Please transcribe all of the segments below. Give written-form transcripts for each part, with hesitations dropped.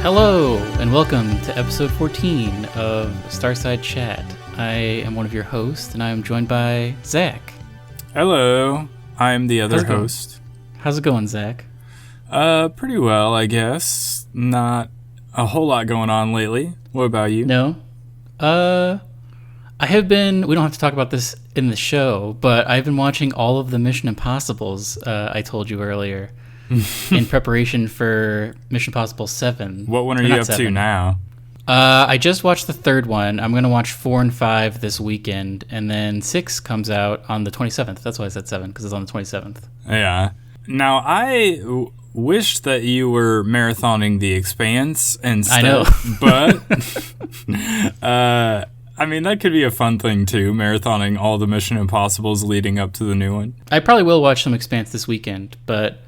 Hello, and welcome to episode 14 of Starside Chat. I am one of your hosts, and I am joined by Zach. Hello, I'm the other host. How's it going, Zach? Pretty well, I guess. Not a whole lot going on lately. What about you? No? I have been, we don't have to talk about this in the show, but I've been watching all of the Mission Impossibles, I told you earlier, in preparation for Mission Impossible 7. What one are you up to now? I just watched the third one. I'm going to watch 4 and 5 this weekend, and then 6 comes out on the 27th. That's why I said 7, because it's on the 27th. Yeah. Now, I wished that you were marathoning The Expanse instead. I know. But, I mean, that could be a fun thing, too, marathoning all the Mission Impossibles leading up to the new one. I probably will watch some Expanse this weekend, but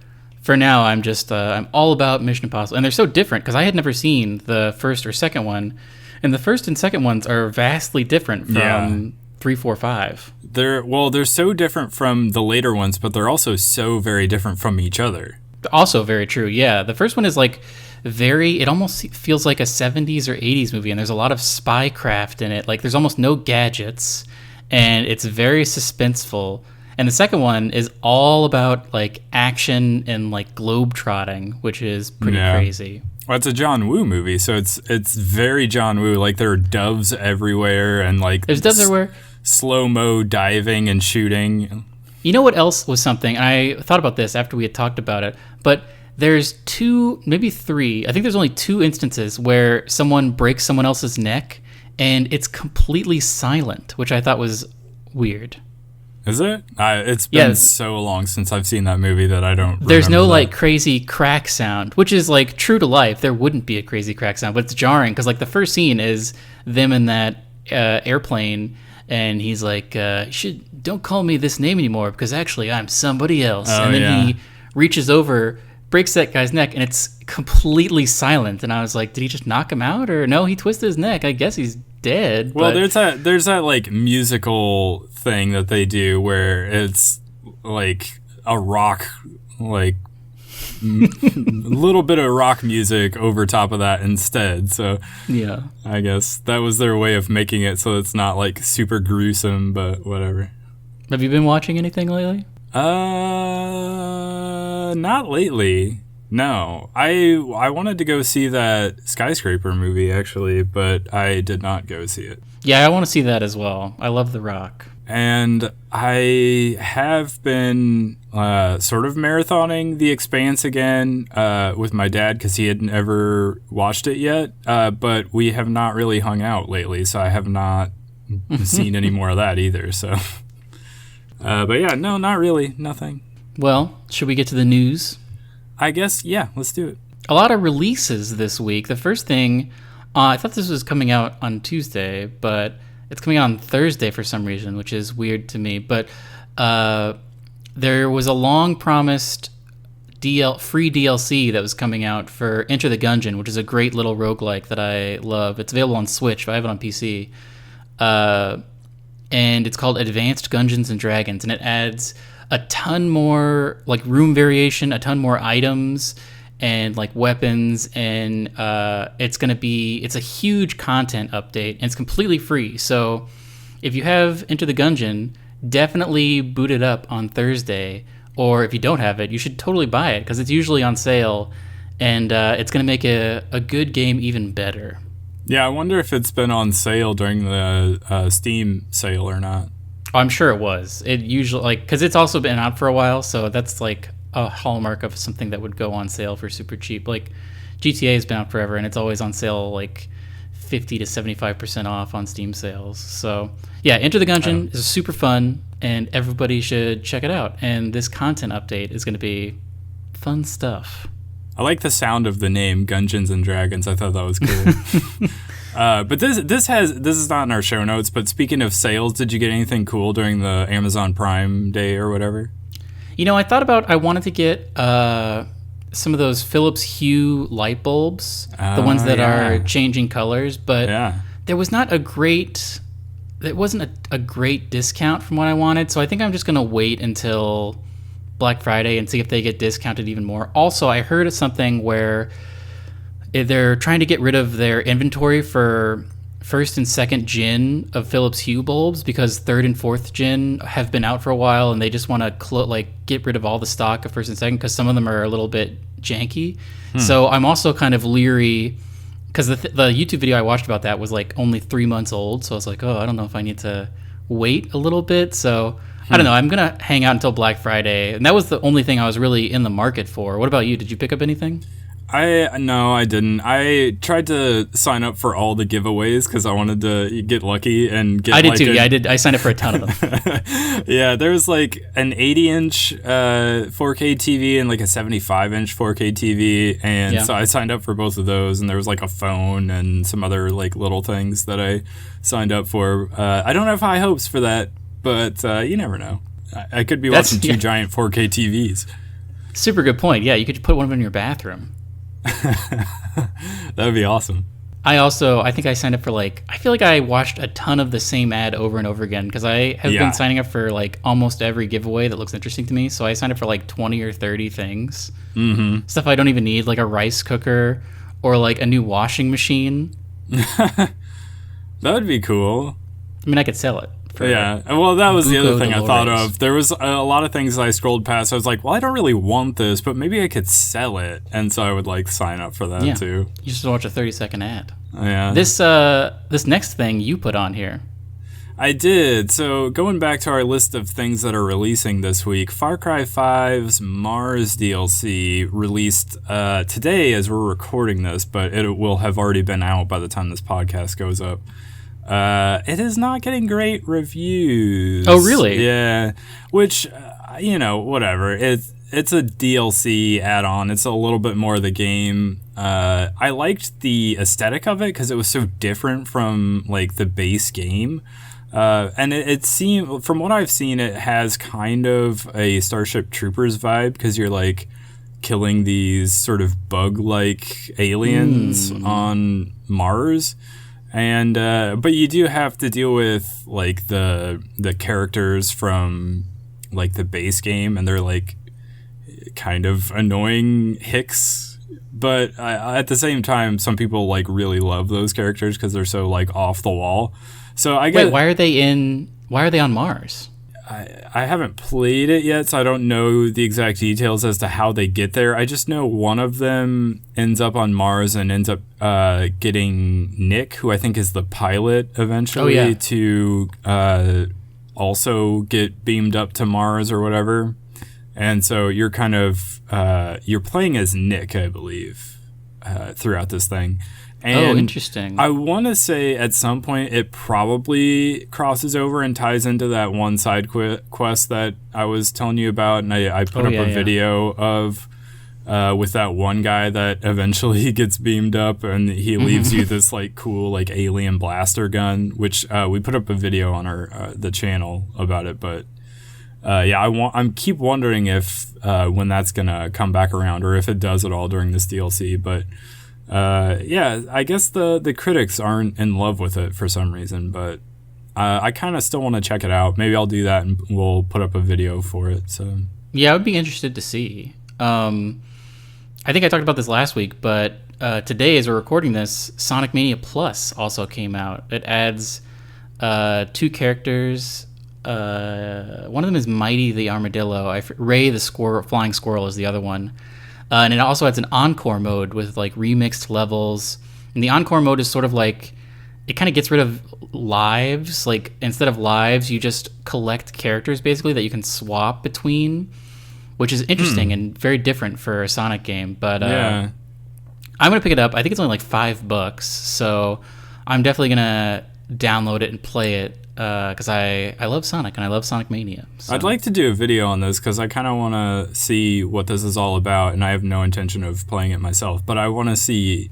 for now, I'm just, I'm all about Mission Impossible. And they're so different, because I had never seen the first or second one, and the first and second ones are vastly different from 3, 4, 5. They're so different from the later ones, but they're also so very different from each other. Also very true, yeah. The first one is like it almost feels like a 70s or 80s movie, and there's a lot of spycraft in it. Like there's almost no gadgets, and it's very suspenseful. And the second one is all about like action and like globe-trotting, which is pretty crazy. Well, it's a John Woo movie, so it's very John Woo. Like there are doves everywhere, and like there's doves everywhere. Slow-mo diving and shooting. You know what else was something? I thought about this after we had talked about it, but there's 2, maybe 3. I think there's only 2 instances where someone breaks someone else's neck, and it's completely silent, which I thought was weird. Is it? It's been so long since I've seen that movie that I don't There's no remember like crazy crack sound, which is like true to life. There wouldn't be a crazy crack sound, but it's jarring because like the first scene is them in that airplane, and he's like, don't call me this name anymore because actually I'm somebody else. And then he reaches over, breaks that guy's neck, and it's completely silent. And I was like, did he just knock him out? Or no, he twisted his neck. I guess he's dead. Well, there's that like musical thing that they do where it's like a rock, like a little bit of rock music over top of that instead. So yeah, I guess that was their way of making it so it's not like super gruesome, but whatever. Have you been watching anything lately? Not lately. No, I wanted to go see that Skyscraper movie actually, but I did not go see it. Yeah, I want to see that as well. I love The Rock. And I have been sort of marathoning The Expanse again with my dad because he had never watched it yet, but we have not really hung out lately, so I have not seen any more of that either. So, but yeah, no, not really, nothing. Well, should we get to the news? I guess, yeah, let's do it. A lot of releases this week. The first thing, I thought this was coming out on Tuesday, but it's coming out on Thursday for some reason, which is weird to me. But there was a long-promised free DLC that was coming out for Enter the Gungeon, which is a great little roguelike that I love. It's available on Switch, but I have it on PC. And it's called Advanced Gungeons and Dragons, and it adds a ton more like room variation, a ton more items and like weapons, and it's a huge content update, and it's completely free. So if you have Enter the Gungeon, definitely boot it up on Thursday, or if you don't have it, you should totally buy it because it's usually on sale, and it's going to make a good game even better. Yeah, I wonder if it's been on sale during the Steam sale or not. I'm sure it was. It usually, like, because it's also been out for a while, so that's like a hallmark of something that would go on sale for super cheap. Like GTA has been out forever, and it's always on sale like 50 to 75% off on Steam sales. So yeah, Enter the Gungeon is super fun, and everybody should check it out. And this content update is going to be fun stuff. I like the sound of the name Gungeons and Dragons. I thought that was cool. But this is not in our show notes, but speaking of sales, did you get anything cool during the Amazon Prime Day or whatever? You know, I wanted to get some of those Philips Hue light bulbs, the ones that are changing colors, but there wasn't a great discount from what I wanted, so I think I'm just going to wait until Black Friday and see if they get discounted even more. Also, I heard of something where they're trying to get rid of their inventory for first and second gen of Philips Hue bulbs because third and fourth gen have been out for a while, and they just want to get rid of all the stock of first and second because some of them are a little bit janky. So I'm also kind of leery because the YouTube video I watched about that was like only 3 months old. So I was like, oh, I don't know if I need to wait a little bit. So I don't know. I'm going to hang out until Black Friday. And that was the only thing I was really in the market for. What about you? Did you pick up anything? No, I didn't. I tried to sign up for all the giveaways because I wanted to get lucky and get. I did too. I signed up for a ton of them. Yeah, there's like an 80-inch 4K TV and like a 75-inch 4K TV, and so I signed up for both of those. And there was like a phone and some other like little things that I signed up for. I don't have high hopes for that, but you never know. I could be watching two giant 4K TVs. Super good point. Yeah, you could put one of them in your bathroom. That would be awesome. I think I signed up for I feel like I watched a ton of the same ad over and over again because I have been signing up for almost every giveaway that looks interesting to me. So I signed up for 20 or 30 things. Mm-hmm. Stuff I don't even need, like a rice cooker or a new washing machine. That would be cool. I mean, I could sell it. Well, that was the other thing I thought of. There was a lot of things I scrolled past. I was like, well, I don't really want this, but maybe I could sell it. And so I would sign up for that too. You just watch a 30-second ad. Yeah. This next thing you put on here. I did. So going back to our list of things that are releasing this week, Far Cry 5's Mars DLC released today as we're recording this, but it will have already been out by the time this podcast goes up. It is not getting great reviews. Oh, really? Yeah. Which, whatever. It's a DLC add-on. It's a little bit more of the game. I liked the aesthetic of it because it was so different from the base game. And it seemed, from what I've seen, it has kind of a Starship Troopers vibe because you're killing these sort of bug-like aliens on Mars. And but you do have to deal with the characters from the base game, and they're kind of annoying hicks. But at the same time, some people really love those characters because they're so off the wall. So I guess. Wait, why are they on Mars? I haven't played it yet, so I don't know the exact details as to how they get there. I just know one of them ends up on Mars and ends up getting Nick, who I think is the pilot eventually, to also get beamed up to Mars or whatever. And so you're kind of you're playing as Nick, I believe, throughout this thing. And interesting. I want to say at some point it probably crosses over and ties into that one side quest that I was telling you about, and I put up a video of with that one guy that eventually gets beamed up, and he leaves you this cool alien blaster gun, which we put up a video on our the channel about it. But I'm keep wondering if when that's gonna come back around, or if it does at all during this DLC, but. I guess the critics aren't in love with it for some reason, but I kind of still want to check it out. Maybe I'll do that and we'll put up a video for it. So yeah, I would be interested to see. I think I talked about this last week, but today as we're recording this, Sonic Mania Plus also came out. It adds 2 characters. One of them is Mighty the Armadillo. Ray the flying squirrel is the other one. And it also adds an encore mode with remixed levels. And the encore mode is sort of it kind of gets rid of lives. Instead of lives, you just collect characters basically that you can swap between, which is interesting and very different for a Sonic game. But I'm gonna pick it up. I think it's only $5, so I'm definitely gonna download it and play it. Because I love Sonic and I love Sonic Mania. So. I'd like to do a video on this because I kind of want to see what this is all about, and I have no intention of playing it myself, but I want to see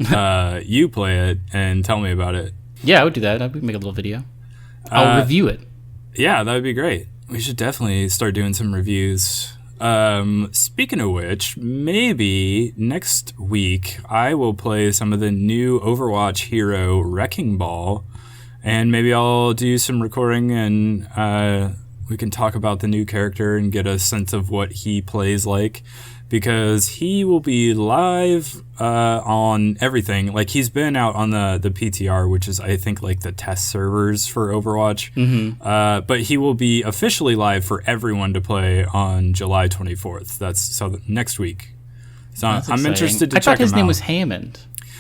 you play it and tell me about it. Yeah, I would do that. I would make a little video. I'll review it. Yeah, that would be great. We should definitely start doing some reviews. Speaking of which, maybe next week I will play some of the new Overwatch hero Wrecking Ball. And maybe I'll do some recording and we can talk about the new character and get a sense of what he plays like. because he will be live on everything. Like, he's been out on the PTR, which is, I think, like the test servers for Overwatch. But he will be officially live for everyone to play on July 24th. That's next week. So I'm interested to check him out. I thought his name was Hammond.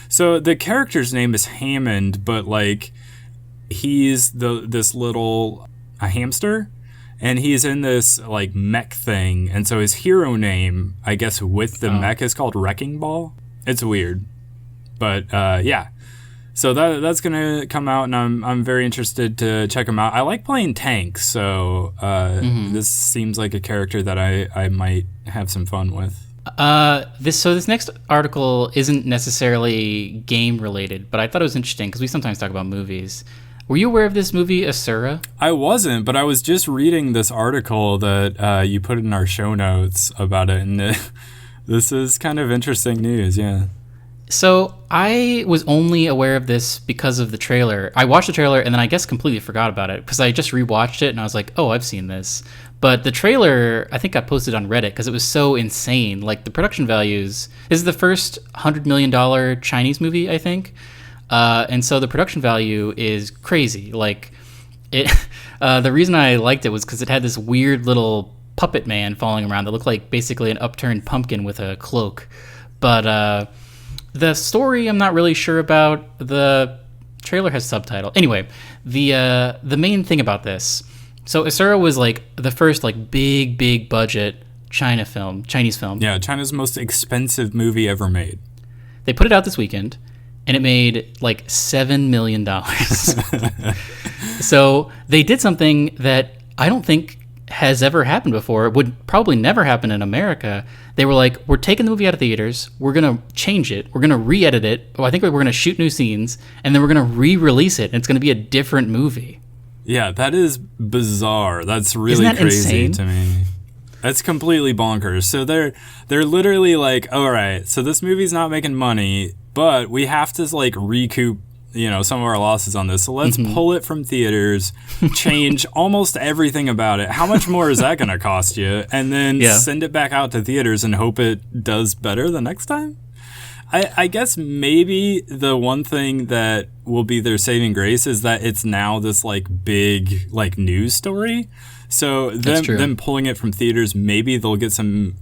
So the character's name is Hammond, but like he's this little a hamster, and he's in this like mech thing, and so his hero name, I guess, with the mech is called Wrecking Ball. It's weird, but yeah. So that's gonna come out, and I'm very interested to check him out. I like playing tanks, so this seems like a character that I might have some fun with. This next article isn't necessarily game related, but I thought it was interesting because we sometimes talk about movies. Were you aware of this movie, Asura? I wasn't, but I was just reading this article that you put in our show notes about it, and this is kind of interesting news, yeah. So I was only aware of this because of the trailer. I watched the trailer and then I guess completely forgot about it because I just rewatched it and I was like, oh, I've seen this. But the trailer, I think I posted on Reddit because it was so insane. Like the production values, this is the first $100 million Chinese movie, I think. And so the production value is crazy. Like it, the reason I liked it was because it had this weird little puppet man following around that looked like basically an upturned pumpkin with a cloak. But the story I'm not really sure about. The trailer has subtitle. Anyway, the main thing about this. So Asura was like the first like big budget Chinese film. Yeah, China's most expensive movie ever made. They put it out this weekend, and it made like $7 million. So they did something that I don't think has ever happened before. It would probably never happen in America. They were like, we're taking the movie out of theaters. We're going to change it. We're going to re-edit it. I think we're going to shoot new scenes, and then we're going to re-release it. And it's going to be a different movie. Yeah, that is bizarre. That's really crazy to me. That's completely bonkers. So they're literally like, all right, so this movie's not making money, but we have to like recoup, some of our losses on this. So let's pull it from theaters, change almost everything about it. How much more is that going to cost you? And then send it back out to theaters and hope it does better the next time? I guess maybe the one thing that will be their saving grace is that it's now this like big like news story. So them pulling it from theaters, maybe they'll get some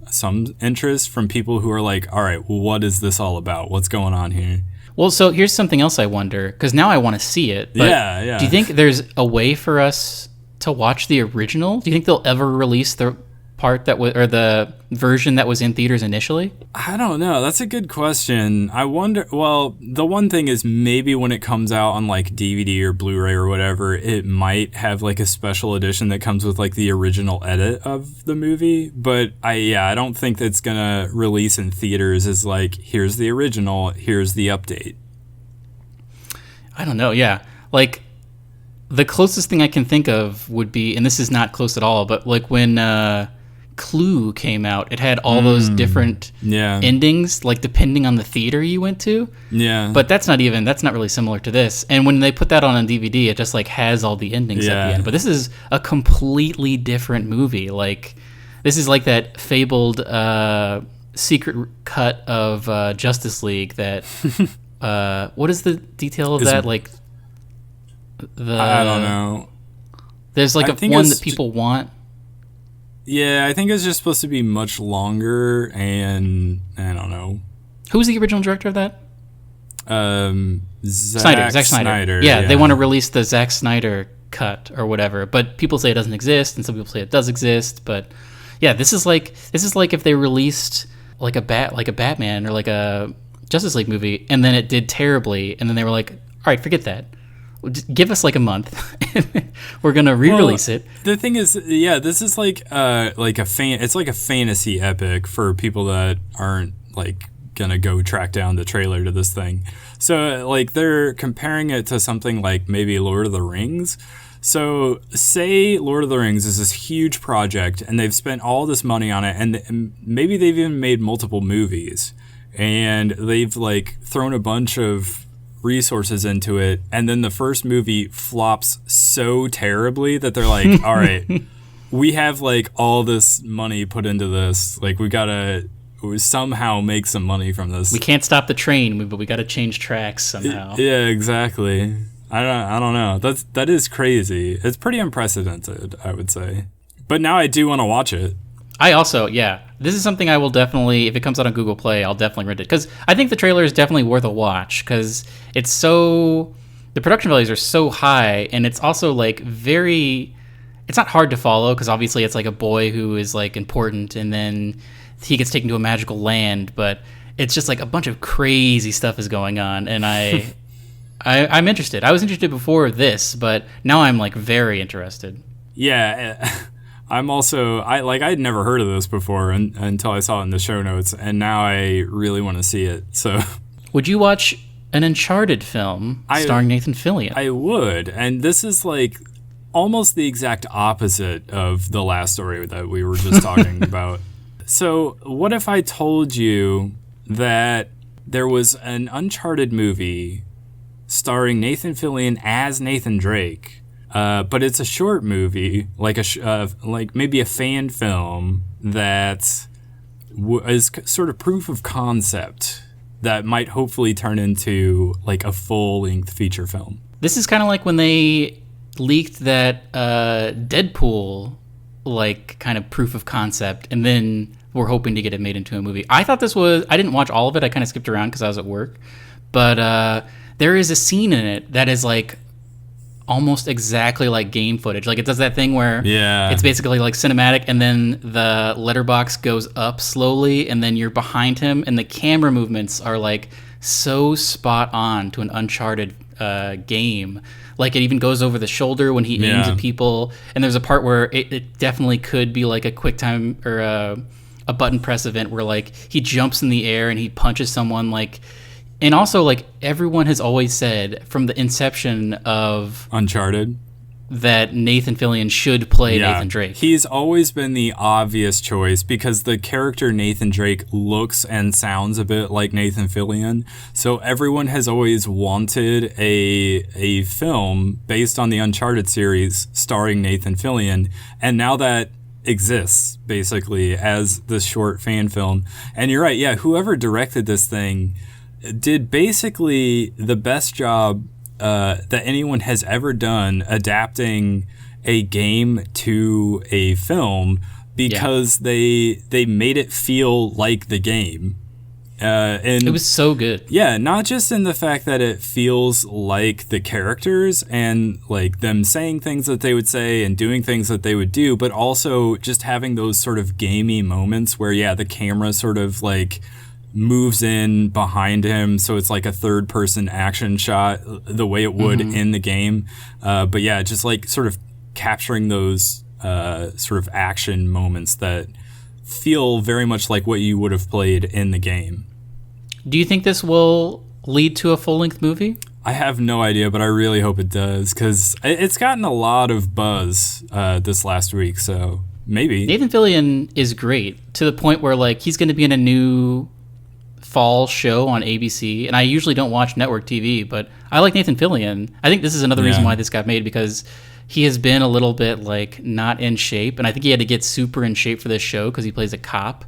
interest from people who are like, all right, well, what is this all about? What's going on here? Well, so here's something else I wonder, because now I want to see it. But yeah. Do you think there's a way for us to watch the original? Do you think they'll ever release the part that was, or the version that was in theaters initially? I don't know. That's a good question. I wonder. Well, the one thing is maybe when it comes out on like DVD or Blu-ray or whatever, it might have like a special edition that comes with like the original edit of the movie. But I don't think that's gonna release in theaters as like, here's the original, here's the update. I don't know. Yeah, like the closest thing I can think of would be, and this is not close at all, but like when Clue came out, it had all those different endings, like depending on the theater you went to. Yeah. But that's not really similar to this. And when they put that on DVD, it just like has all the endings at the end. But this is a completely different movie. Like this is like that fabled secret cut of Justice League that what is the detail of that? Like I don't know. There's like one that people want. Yeah, I think it's just supposed to be much longer, and I don't know. Who's the original director of that? Zack Snyder. Yeah, they want to release the Zack Snyder cut or whatever, but people say it doesn't exist, and some people say it does exist. But yeah, this is like if they released like a Batman or like a Justice League movie, and then it did terribly, and then they were like, all right, forget that. Just give us like a month. We're gonna re-release it. The thing is, this is it's like a fantasy epic for people that aren't like gonna go track down the trailer to this thing. So like they're comparing it to something like maybe Lord of the Rings. So say Lord of the Rings is this huge project and they've spent all this money on it, and maybe they've even made multiple movies, and they've like thrown a bunch of resources into it, and then the first movie flops so terribly that they're like, all right, we have like all this money put into this, like we gotta somehow make some money from this. We can't stop the train, but we got to change tracks somehow. Yeah, exactly. I don't know. That is crazy. It's pretty unprecedented, I would say. But now I do want to watch it. I also, this is something I will definitely, if it comes out on Google Play, I'll definitely rent it. Because I think the trailer is definitely worth a watch, because the production values are so high, and it's also like it's not hard to follow, because obviously it's like a boy who is like important, and then he gets taken to a magical land, but it's just like a bunch of crazy stuff is going on, and I'm interested. I was interested before this, but now I'm like very interested. Yeah, I'm also I'd never heard of this before until I saw it in the show notes, and now I really want to see it. So, would you watch an Uncharted film starring Nathan Fillion? I would, and this is like almost the exact opposite of the last story that we were just talking about. So, what if I told you that there was an Uncharted movie starring Nathan Fillion as Nathan Drake? But it's a short movie, like like maybe a fan film that is sort of proof of concept that might hopefully turn into like a full-length feature film. This is kind of like when they leaked that Deadpool, like kind of proof of concept, and then we're hoping to get it made into a movie. I thought I didn't watch all of it. I kind of skipped around because I was at work, but there is a scene in it that is like almost exactly like game footage. Like it does that thing where it's basically like cinematic, and then the letterbox goes up slowly, and then you're behind him, and the camera movements are like so spot on to an Uncharted game. Like it even goes over the shoulder when he aims at people, and there's a part where it definitely could be like a quick time or a button press event where like he jumps in the air and he punches someone. Like, and also, like, everyone has always said from the inception of Uncharted that Nathan Fillion should play Nathan Drake. He's always been the obvious choice because the character Nathan Drake looks and sounds a bit like Nathan Fillion. So everyone has always wanted a film based on the Uncharted series starring Nathan Fillion. And now that exists, basically, as this short fan film. And you're right, whoever directed this thing did basically the best job that anyone has ever done adapting a game to a film, because they made it feel like the game. And it was so good. Yeah, not just in the fact that it feels like the characters and like them saying things that they would say and doing things that they would do, but also just having those sort of gamey moments where the camera sort of like moves in behind him, so it's like a third person action shot the way it would in the game, but just like sort of capturing those sort of action moments that feel very much like what you would have played in the game. Do you think this will lead to a full-length movie? I have no idea, but I really hope it does, because it's gotten a lot of buzz this last week, so maybe. Nathan Fillion is great, to the point where like he's going to be in a new fall show on ABC, and I usually don't watch network TV, but I like Nathan Fillion. I think this is another reason why this got made, because he has been a little bit like not in shape, and I think he had to get super in shape for this show because he plays a cop.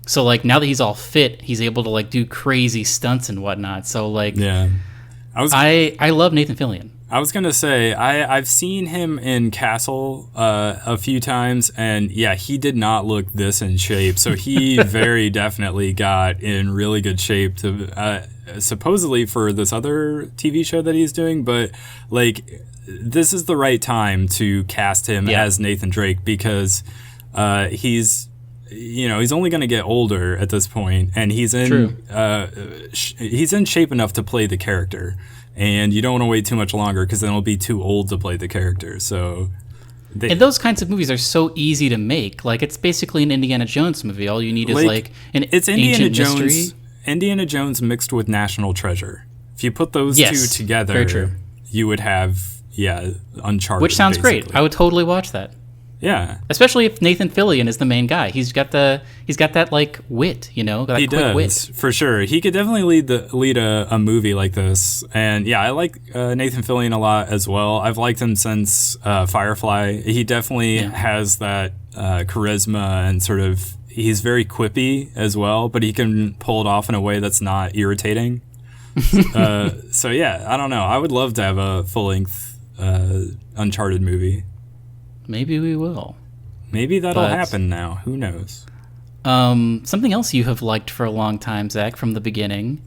So like now that he's all fit, he's able to like do crazy stunts and whatnot. So like I love Nathan Fillion. I was gonna say I've seen him in Castle a few times, and he did not look this in shape. So he very definitely got in really good shape to supposedly for this other TV show that he's doing. But like this is the right time to cast him as Nathan Drake, because he's only going to get older at this point, and he's in shape enough to play the character. And you don't want to wait too much longer, because then he'll be too old to play the character. So, and those kinds of movies are so easy to make. Like it's basically an Indiana Jones movie. All you need is like an ancient mystery. Indiana Jones mixed with National Treasure. If you put those two together, you would have Uncharted. Which sounds great. I would totally watch that. Yeah, especially if Nathan Fillion is the main guy. He's got that like wit, that he quick does wit. For sure. He could definitely lead a movie like this. And I like Nathan Fillion a lot as well. I've liked him since Firefly. He definitely has that charisma and sort of he's very quippy as well, but he can pull it off in a way that's not irritating. So yeah, I don't know. I would love to have a full-length Uncharted movie. Maybe we will. Maybe that'll happen now. Who knows? Something else you have liked for a long time, Zach, from the beginning,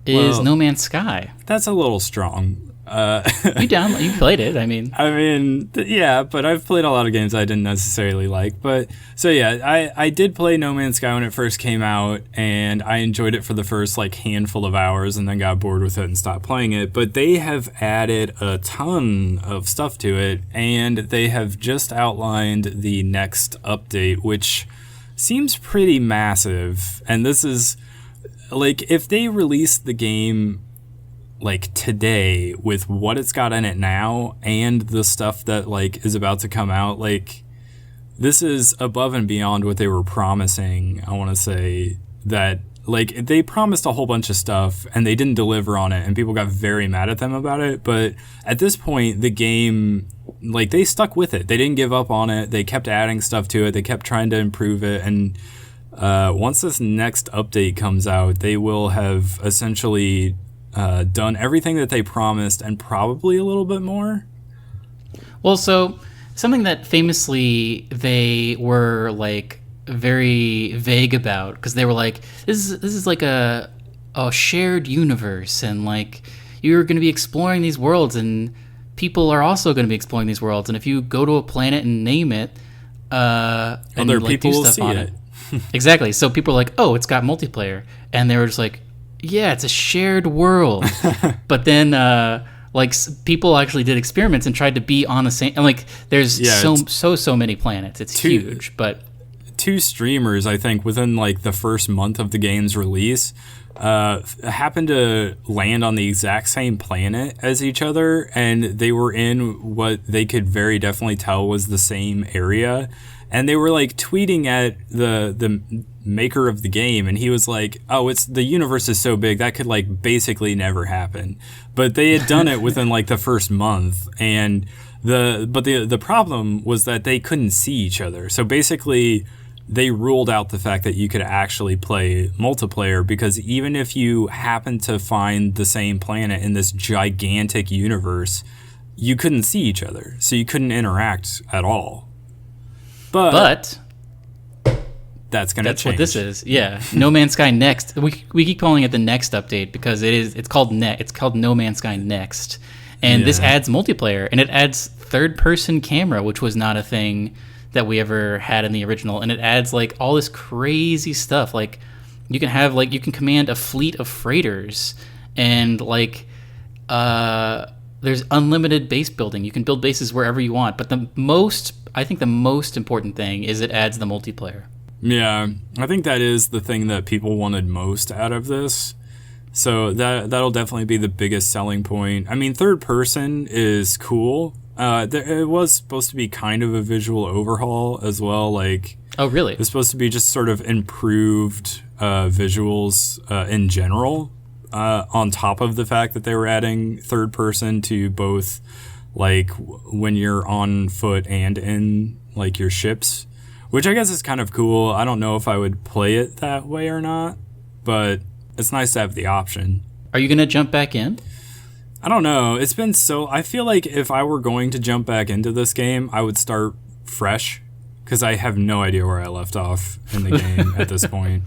is No Man's Sky. That's a little strong. You played it. I mean, yeah, but I've played a lot of games I didn't necessarily like. But so yeah, I did play No Man's Sky when it first came out, and I enjoyed it for the first like handful of hours, and then got bored with it and stopped playing it. But they have added a ton of stuff to it, and they have just outlined the next update, which seems pretty massive. And this is like, if they released the game like today with what it's got in it now and the stuff that like is about to come out, like this is above and beyond what they were promising. I want to say that like they promised a whole bunch of stuff and they didn't deliver on it, and people got very mad at them about it. But at this point, the game, like, they stuck with it. They didn't give up on it. They kept adding stuff to it. They kept trying to improve it. And once this next update comes out, they will have essentially done everything that they promised and probably a little bit more. Well, so something that famously they were like very vague about, because they were like, this is like a shared universe, and like you're going to be exploring these worlds, and people are also going to be exploring these worlds, and if you go to a planet and name it, and other like, people do will stuff see on it. Exactly. So people are like, oh, it's got multiplayer, and they were just like, yeah, it's a shared world. But then like people actually did experiments and tried to be on the same, and like there's so many planets. It's huge. But two streamers, I think, within like the first month of the game's release, happened to land on the exact same planet as each other, and they were in what they could very definitely tell was the same area. And they were like tweeting at the maker of the game, and he was like, "Oh, the universe is so big that could like basically never happen." But they had done it within like the first month, and the problem was that they couldn't see each other. So basically, they ruled out the fact that you could actually play multiplayer, because even if you happen to find the same planet in this gigantic universe, you couldn't see each other, so you couldn't interact at all. But that's going to change. That's what this is. Yeah. No Man's Sky Next. We keep calling it the Next update because it's called No Man's Sky Next. And this adds multiplayer, and it adds third-person camera, which was not a thing that we ever had in the original. And it adds like all this crazy stuff. Like you can command a fleet of freighters, and like there's unlimited base building. You can build bases wherever you want. But I think the most important thing is it adds the multiplayer. Yeah, I think that is the thing that people wanted most out of this. So that'll definitely be the biggest selling point. I mean, third person is cool. It was supposed to be kind of a visual overhaul as well. Like, oh, really? It's supposed to be just sort of improved visuals in general, on top of the fact that they were adding third person to both, like when you're on foot and in like your ships, which I guess is kind of cool. I don't know if I would play it that way or not, but it's nice to have the option. Are you going to jump back in? I don't know. It's been I feel like if I were going to jump back into this game, I would start fresh, because I have no idea where I left off in the game at this point.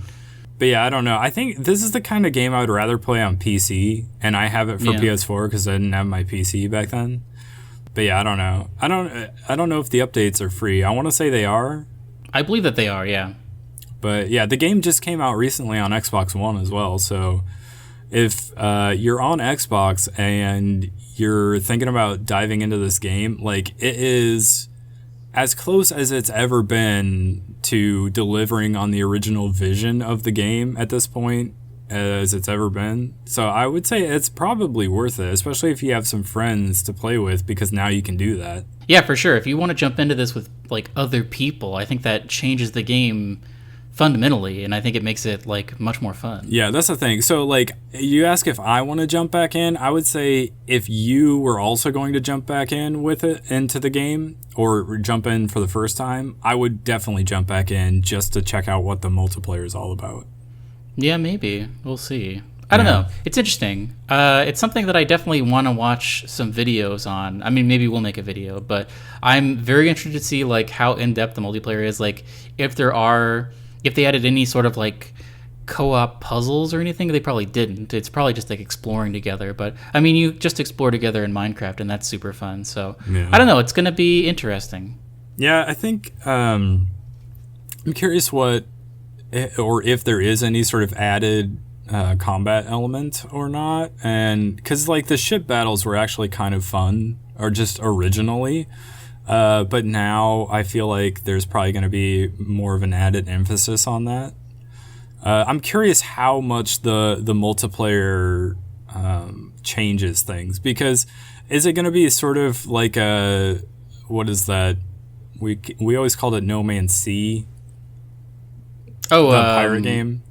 But yeah, I don't know. I think this is the kind of game I would rather play on PC, and I have it for PS4 because I didn't have my PC back then. But yeah, I don't know. I don't know if the updates are free. I want to say they are. I believe that they are, yeah. But yeah, the game just came out recently on Xbox One as well. So if you're on Xbox and you're thinking about diving into this game, like, it is as close as it's ever been to delivering on the original vision of the game at this point as it's ever been. So I would say it's probably worth it, especially if you have some friends to play with, because now you can do that. Yeah, for sure. If you want to jump into this with like other people, I think that changes the game fundamentally, and I think it makes it like much more fun. Yeah, that's the thing. So like, you ask if I want to jump back in. I would say if you were also going to jump back in with it into the game, or jump in for the first time, I would definitely jump back in just to check out what the multiplayer is all about. Yeah, maybe. We'll see. I don't know. It's interesting. It's something that I definitely want to watch some videos on. I mean, maybe we'll make a video, but I'm very interested to see like how in-depth the multiplayer is. Like if they added any sort of like co-op puzzles or anything. They probably didn't. It's probably just like exploring together. But I mean, you just explore together in Minecraft, and that's super fun. So I don't know. It's going to be interesting. Yeah, I think I'm curious what, or if there is any sort of added combat element or not, and because like the ship battles were actually kind of fun, or just originally, but now I feel like there's probably going to be more of an added emphasis on that. I'm curious how much the multiplayer changes things, because is it going to be sort of like a, what is that? We always called it No Man's Sea. Oh, the pirate game.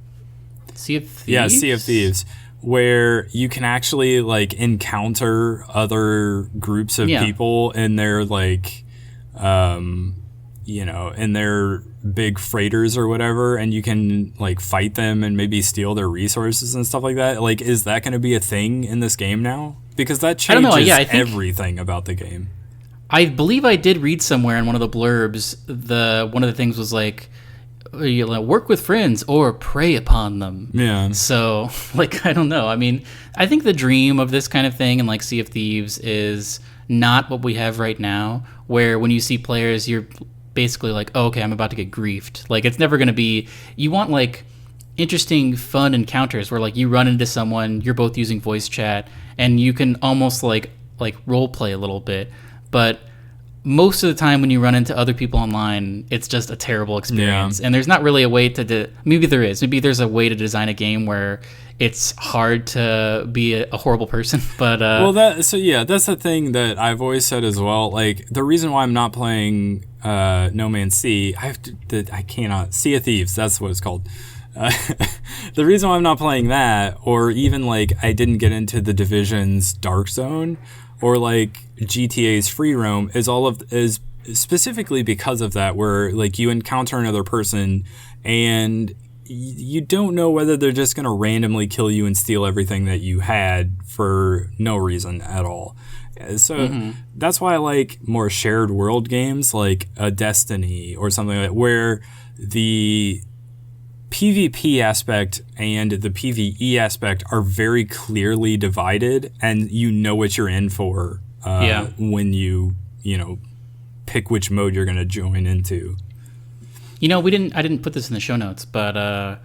Sea of Thieves? Yeah, Sea of Thieves, where you can actually like encounter other groups of people in their like, in their big freighters or whatever, and you can like fight them and maybe steal their resources and stuff like that. Like, is that going to be a thing in this game now? Because that changes I think everything about the game. I believe I did read somewhere in one of the blurbs, one of the things was like, you know, work with friends or prey upon them. Yeah. So, like, I don't know. I mean, I think the dream of this kind of thing in like Sea of Thieves is not what we have right now, where when you see players, you're basically like, oh, okay, I'm about to get griefed. Like, it's never going to be, you want like interesting, fun encounters where like you run into someone, you're both using voice chat, and you can almost like role play a little bit. But most of the time when you run into other people online, it's just a terrible experience. Yeah. And there's not really a way to maybe there is. Maybe there's a way to design a game where it's hard to be a horrible person. But that's the thing that I've always said as well. Like, the reason why I'm not playing No Man's Sea, I cannot, Sea of Thieves, that's what it's called. The reason why I'm not playing that, or even like I didn't get into the Division's Dark Zone, or like GTA's Free Roam, is specifically because of that, where like you encounter another person and you don't know whether they're just going to randomly kill you and steal everything that you had for no reason at all. So that's why I like more shared world games like a Destiny or something like that, where the PvP aspect and the PvE aspect are very clearly divided, and you know what you're in for when you pick which mode you're going to join into. You know, I didn't put this in the show notes, but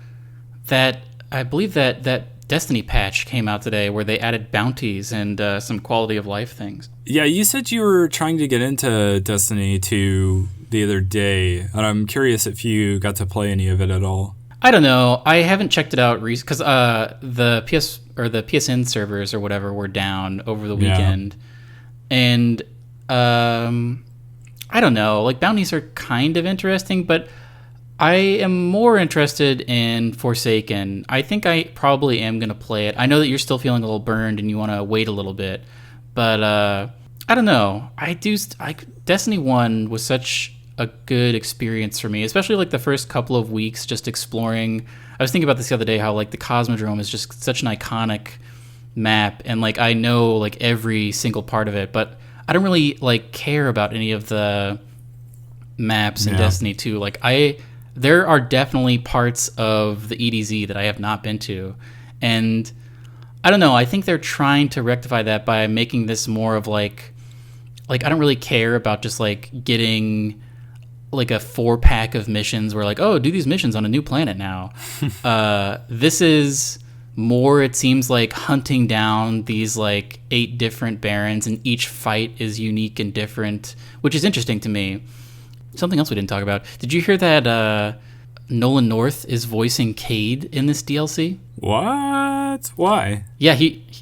that I believe that Destiny patch came out today where they added bounties and some quality of life things. Yeah, you said you were trying to get into Destiny 2 the other day, and I'm curious if you got to play any of it at all. I don't know. I haven't checked it out because the PSN servers or whatever were down over the weekend, and I don't know. Like, bounties are kind of interesting, but I am more interested in Forsaken. I think I probably am going to play it. I know that you're still feeling a little burned and you want to wait a little bit, but I don't know. Destiny 1 was such a good experience for me, especially like the first couple of weeks just exploring. I was thinking about this the other day, how like the Cosmodrome is just such an iconic map, and like I know like every single part of it, but I don't really like care about any of the maps in Destiny 2. Like there are definitely parts of the EDZ that I have not been to, and I don't know, I think they're trying to rectify that by making this more of like I don't really care about just like getting like a 4-pack of missions where like, oh, do these missions on a new planet now. This is more, it seems like, hunting down these like 8 different barons, and each fight is unique and different, which is interesting to me. Something else we didn't talk about. Did you hear that Nolan North is voicing Cade in this DLC. What? Why? Yeah,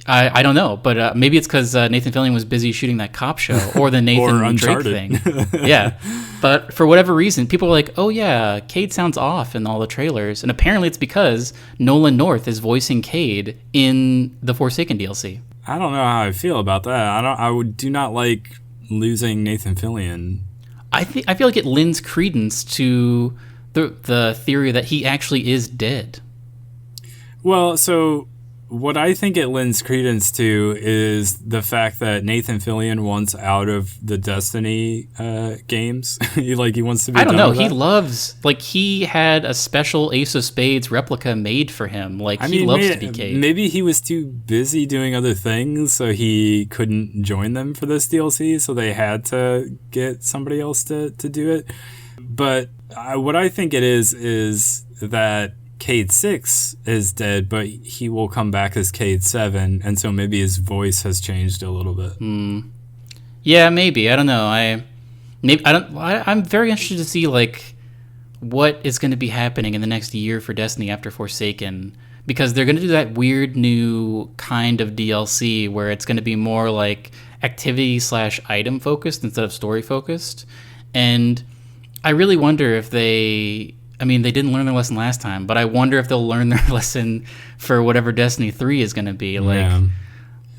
I don't know, but maybe it's because Nathan Fillion was busy shooting that cop show or the Nathan Or Drake Uncharted. thing. Yeah, but for whatever reason, people were like, "Oh yeah, Cade sounds off in all the trailers," and apparently it's because Nolan North is voicing Cade in the Forsaken DLC. I don't know how I feel about that. I do not like losing Nathan Fillion. I feel like it lends credence to the theory that he actually is dead. Well, so what I think it lends credence to is the fact that Nathan Fillion wants out of the Destiny games. he wants to be. I don't done know. with He that. loves, he had a special Ace of Spades replica made for him. He loves to be Cade. Maybe he was too busy doing other things, so he couldn't join them for this DLC. So they had to get somebody else to do it. But what I think it is that Cade 6 is dead, but he will come back as Cade 7, and so maybe his voice has changed a little bit. Yeah, maybe. I don't know. I'm very interested to see what is going to be happening in the next year for Destiny after Forsaken, because they're going to do that weird new kind of DLC where it's going to be more activity/item focused instead of story focused, and I really wonder if they didn't learn their lesson last time, but I wonder if they'll learn their lesson for whatever Destiny 3 is going to be.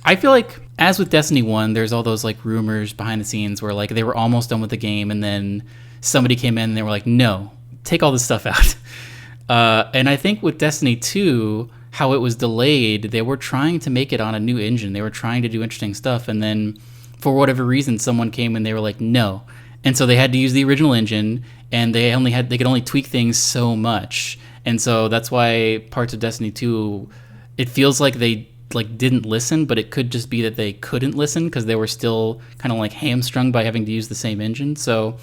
I feel like, as with Destiny 1, there's all those rumors behind the scenes where they were almost done with the game, and then somebody came in and they were like, no, take all this stuff out. And I think with Destiny 2, how it was delayed, they were trying to make it on a new engine. They were trying to do interesting stuff, and then for whatever reason, someone came and they were like, no. And so they had to use the original engine, and they could only tweak things so much. And so that's why parts of Destiny 2, it feels like they didn't listen, but it could just be that they couldn't listen because they were still kind of hamstrung by having to use the same engine. So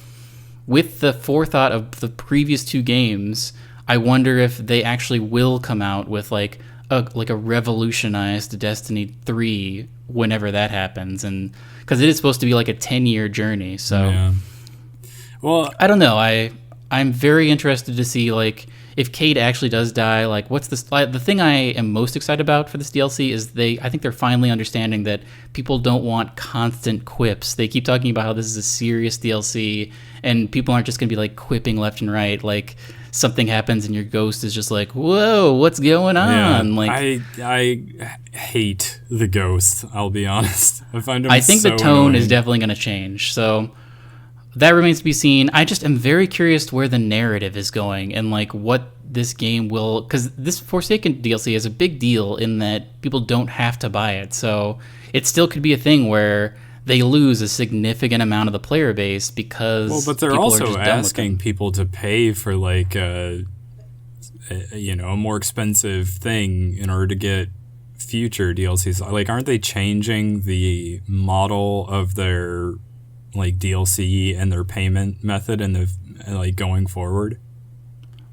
with the forethought of the previous two games, I wonder if they actually will come out with a revolutionized Destiny 3 whenever that happens, and because it is supposed to be a 10-year journey. So Yeah. Well, I don't know. I'm very interested to see if Cade actually does die. What's this? The thing I am most excited about for this DLC is I think they're finally understanding that people don't want constant quips. They keep talking about how this is a serious DLC, and people aren't just gonna be quipping left and right. Something happens and your ghost is just whoa, what's going on? I hate the ghost. I'll be honest. I find him. I think so the tone annoying. is definitely going to change. So that remains to be seen. I just am very curious where the narrative is going and what this game will, because this Forsaken DLC is a big deal in that people don't have to buy it. So it still could be a thing where they lose a significant amount of the player base because but they're people are also just done with asking them. people to pay for a more expensive thing in order to get future DLCs. Aren't they changing the model of their DLC and their payment method and the going forward?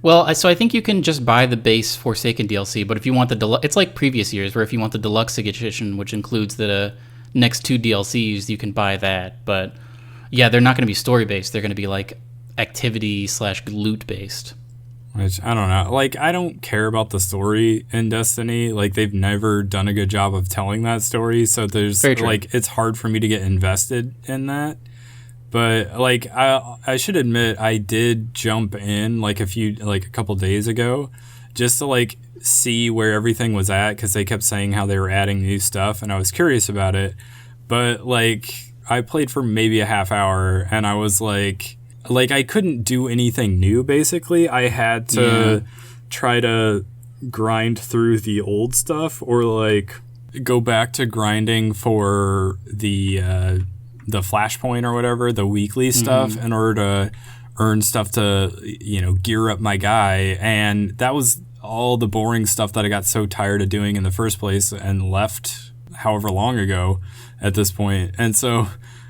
Well, so I think you can just buy the base Forsaken DLC, but if you want the deluxe, it's like previous years where if you want the deluxe edition, which includes the next two DLCs, you can buy that. But yeah, they're not going to be story based. They're going to be activity/loot based. Which, I don't know. I don't care about the story in Destiny. They've never done a good job of telling that story. So there's, it's hard for me to get invested in that. But, I should admit, I did jump in, a couple days ago just to, see where everything was at because they kept saying how they were adding new stuff, and I was curious about it. But, I played for maybe a half hour, and I was I couldn't do anything new, basically. I had to try to grind through the old stuff or, go back to grinding for the Flashpoint or whatever, the weekly stuff, in order to earn stuff to, gear up my guy. And that was all the boring stuff that I got so tired of doing in the first place and left however long ago at this point. And so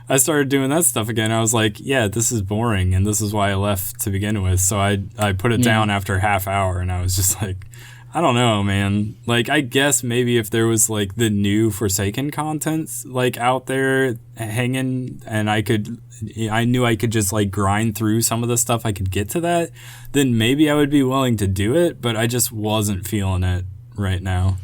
I started doing that stuff again. I was like, yeah, this is boring, and this is why I left to begin with. So I put it down after a half hour, and I was just I don't know, man. Like, I guess maybe if there was like the new Forsaken content like out there hanging, and I knew I could just like grind through some of the stuff, I could get to that, then maybe I would be willing to do it. But I just wasn't feeling it right now.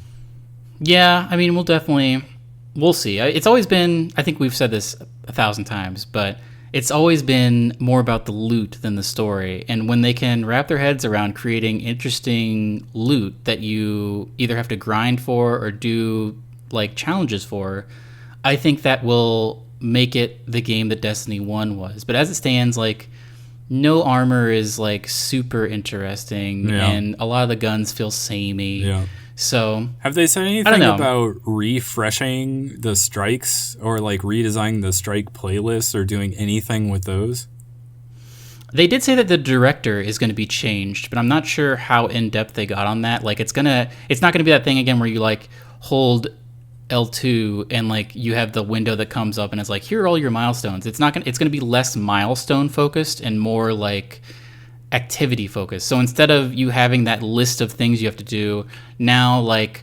Yeah, I mean, we'll see. It's always been, I think we've said this 1,000 times, but it's always been more about the loot than the story. And when they can wrap their heads around creating interesting loot that you either have to grind for or do like challenges for, I think that will make it the game that Destiny 1 was. But as it stands, like, no armor is like super interesting, and a lot of the guns feel samey. Yeah. So have they said anything about refreshing the strikes or like redesigning the strike playlists or doing anything with those? They did say that the director is going to be changed, but I'm not sure how in depth they got on that. Like, it's not going to be that thing again where you like hold L2 and like you have the window that comes up and it's like, here are all your milestones. It's going to be less milestone focused and more like activity focused. So instead of you having that list of things you have to do, now like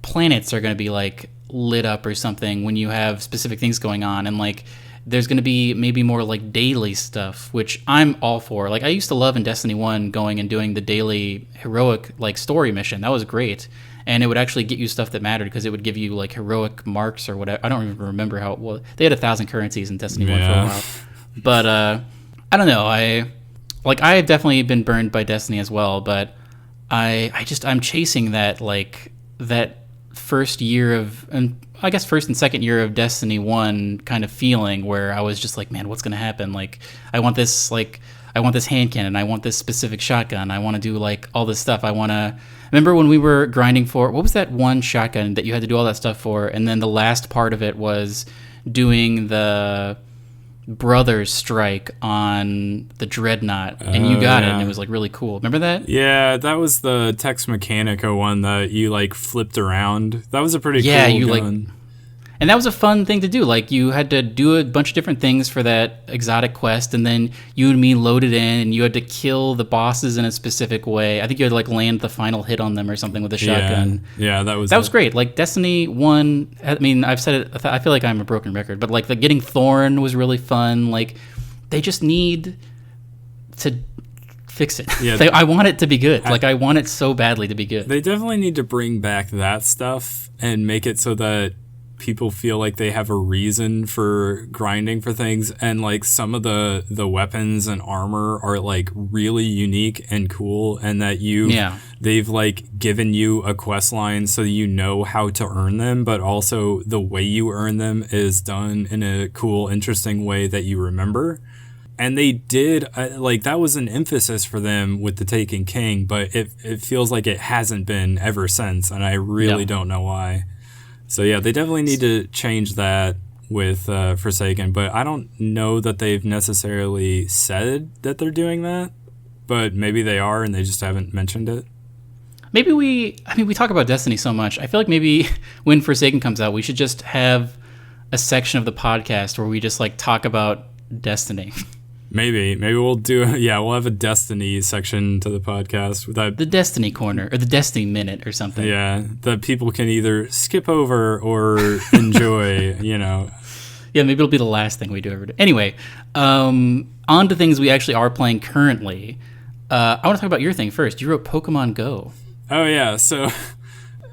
planets are going to be like lit up or something when you have specific things going on, and like there's going to be maybe more like daily stuff, which I'm all for. Like, I used to love in Destiny 1 going and doing the daily heroic like story mission. That was great, and it would actually get you stuff that mattered because it would give you like heroic marks or whatever. I don't even remember how it was. They had 1,000 currencies in Destiny 1 for a while, but I don't know. I've definitely been burned by Destiny as well, but I'm chasing that first year of, and I guess first and second year of Destiny 1 kind of feeling where I was just like, man, what's going to happen? Like, I want this hand cannon. I want this specific shotgun. I want to do like all this stuff. Remember when we were grinding for, what was that one shotgun that you had to do all that stuff for? And then the last part of it was doing the brothers strike on the dreadnought, and you got it, and it was like really cool. Remember that? Yeah, that was the Tex Mechanica one that you like flipped around. That was a pretty cool gun. And that was a fun thing to do. Like, you had to do a bunch of different things for that exotic quest, and then you and me loaded in, and you had to kill the bosses in a specific way. I think you had to like land the final hit on them or something with a shotgun. Yeah, that was great. Like, Destiny 1, I mean, I've said it, I feel like I'm a broken record, but like the getting Thorn was really fun. Like, they just need to fix it. Yeah, I want it to be good. I want it so badly to be good. They definitely need to bring back that stuff and make it so that people feel like they have a reason for grinding for things, and like some of the weapons and armor are like really unique and cool, and that they've like given you a quest line so you know how to earn them, but also the way you earn them is done in a cool, interesting way that you remember. And they did like that was an emphasis for them with the Taken King, but it feels like it hasn't been ever since, and I really don't know why. So yeah, they definitely need to change that with Forsaken, but I don't know that they've necessarily said that they're doing that, but maybe they are and they just haven't mentioned it. Maybe we talk about Destiny so much. I feel like maybe when Forsaken comes out, we should just have a section of the podcast where we just like talk about Destiny. Maybe we'll we'll have a Destiny section to the podcast with that. The Destiny Corner or the Destiny Minute or something. Yeah, that people can either skip over or enjoy, Yeah, maybe it'll be the last thing we do ever do. Anyway, on to things we actually are playing currently. I want to talk about your thing first. You wrote Pokemon Go. Oh, yeah, so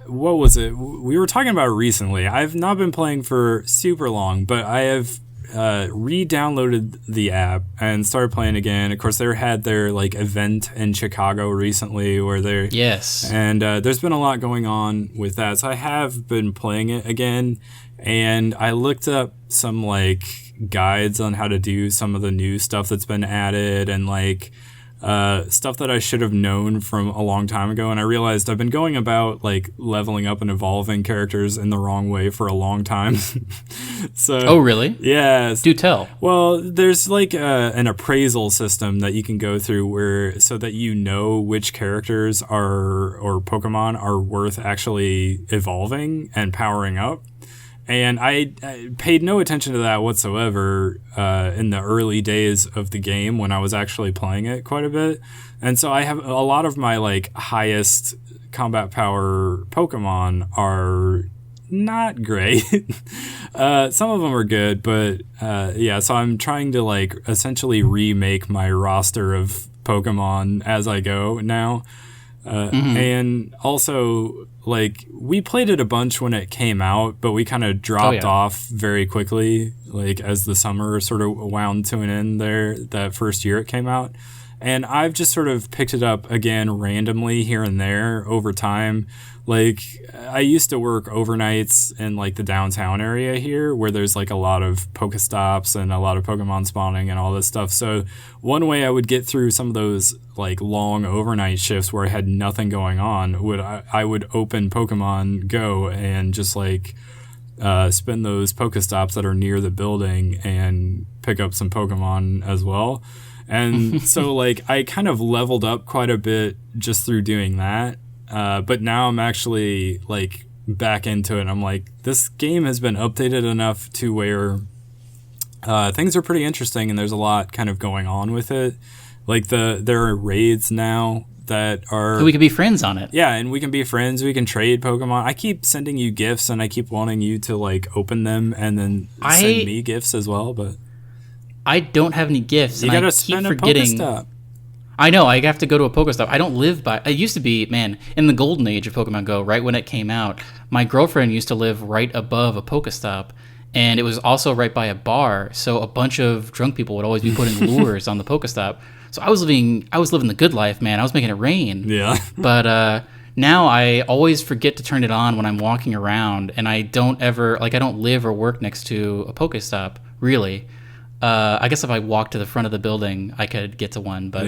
what was it? We were talking about it recently. I've not been playing for super long, but I have re-downloaded the app and started playing again. Of course, they had their like event in Chicago recently where they're and there's been a lot going on with that, so I have been playing it again, and I looked up some like guides on how to do some of the new stuff that's been added, and like stuff that I should have known from a long time ago, and I realized I've been going about like leveling up and evolving characters in the wrong way for a long time. Oh, really? Yeah. Do tell. Well, there's like an appraisal system that you can go through so that you know which characters or Pokemon are worth actually evolving and powering up. And I paid no attention to that whatsoever in the early days of the game when I was actually playing it quite a bit. And so I have a lot of my like highest combat power Pokemon are not great. Some of them are good, but so I'm trying to like essentially remake my roster of Pokemon as I go now. And also, like, we played it a bunch when it came out, but we kind of dropped off very quickly, like, as the summer sort of wound to an end there, that first year it came out. And I've just sort of picked it up again randomly here and there over time. Like, I used to work overnights in, like, the downtown area here where there's, like, a lot of Pokestops and a lot of Pokemon spawning and all this stuff. So one way I would get through some of those, like, long overnight shifts where I had nothing going on, I would open Pokemon Go and just, like, spin those Pokestops that are near the building and pick up some Pokemon as well. And so, like, I kind of leveled up quite a bit just through doing that. But now I'm actually, like, back into it. I'm like, this game has been updated enough to where things are pretty interesting and there's a lot kind of going on with it. Like, there are raids now that are... So we can be friends on it. Yeah, and we can be friends. We can trade Pokemon. I keep sending you gifts and I keep wanting you to, like, open them and then send me gifts as well, but... I don't have any gifts. You gotta spend a Pokestop. I know, I have to go to a Pokestop. I don't live by... It used to be, man, in the golden age of Pokemon Go, right when it came out, my girlfriend used to live right above a Pokestop, and it was also right by a bar, so a bunch of drunk people would always be putting lures on the Pokestop. So I was living the good life, man. I was making it rain. Yeah. But now I always forget to turn it on when I'm walking around, and I don't ever... Like, I don't live or work next to a Pokestop, really. I guess if I walk to the front of the building, I could get to one. But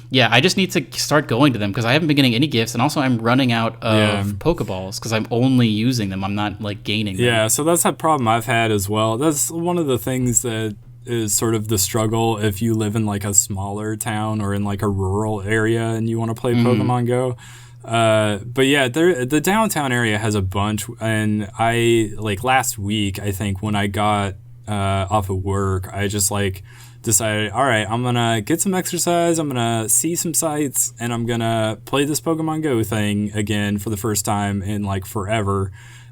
yeah, I just need to start going to them because I haven't been getting any gifts. And also I'm running out of Pokeballs because I'm only using them. I'm not like gaining them. Yeah, so that's a problem I've had as well. That's one of the things that is sort of the struggle if you live in like a smaller town or in like a rural area and you want to play Pokemon Go. But yeah, the downtown area has a bunch. And I, like last week, I think when I got... off of work, I just like decided, all right, I'm gonna get some exercise, I'm gonna see some sights, and I'm gonna play this Pokemon Go thing again for the first time in like forever.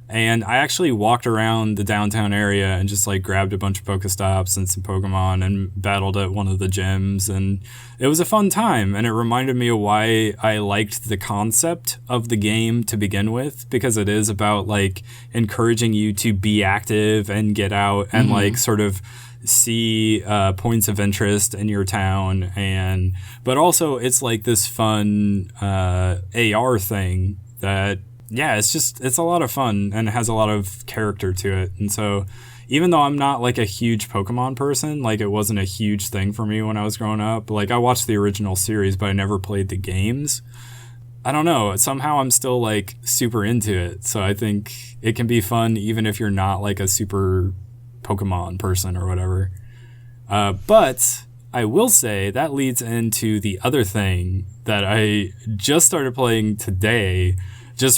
And I actually walked around the downtown area and just like grabbed a bunch of Pokestops and some Pokemon and battled at one of the gyms, and it was a fun time. And it reminded me of why I liked the concept of the game to begin with, because it is about like encouraging you to be active and get out and like sort of see points of interest in your town. But also it's like this fun AR thing that it's a lot of fun and it has a lot of character to it. And so even though I'm not like a huge Pokemon person, like it wasn't a huge thing for me when I was growing up. Like I watched the original series, but I never played the games. I don't know. Somehow I'm still like super into it. So I think it can be fun even if you're not like a super Pokemon person or whatever. But I will say that leads into the other thing that I just started playing today.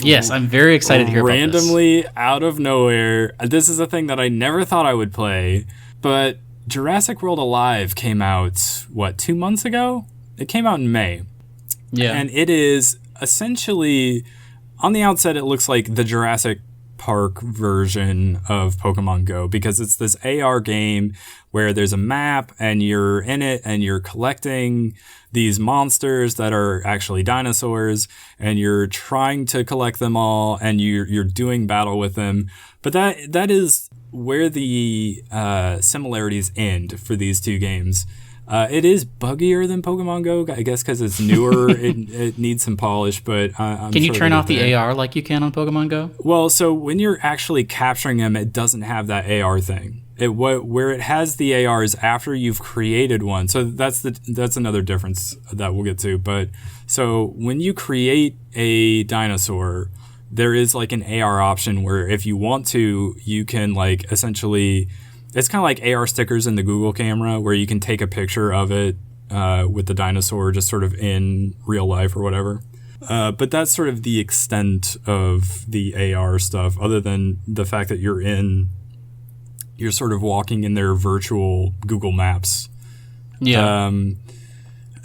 Yes, I'm very excited to hear about this. Randomly, out of nowhere. This is a thing that I never thought I would play, but Jurassic World Alive came out, 2 months ago? It came out in May. Yeah. And it is essentially, on the outset, it looks like the Jurassic Park version of Pokemon Go, because it's this AR game where there's a map and you're in it and you're collecting these monsters that are actually dinosaurs and you're trying to collect them all and you're doing battle with them. But that is where the similarities end for these two games. It is buggier than Pokemon Go, I guess, because it's newer. it needs some polish, but I'm Can you turn off the AR like you can on Pokemon Go? Well, so when you're actually capturing them, it doesn't have that AR thing. Where it has the AR is after you've created one. So that's another difference that we'll get to. But so when you create a dinosaur, there is like an AR option where if you want to, you can like essentially... It's kind of like AR stickers in the Google camera where you can take a picture of it with the dinosaur just sort of in real life or whatever. But that's sort of the extent of the AR stuff, other than the fact that you're sort of walking in their virtual Google Maps. Yeah.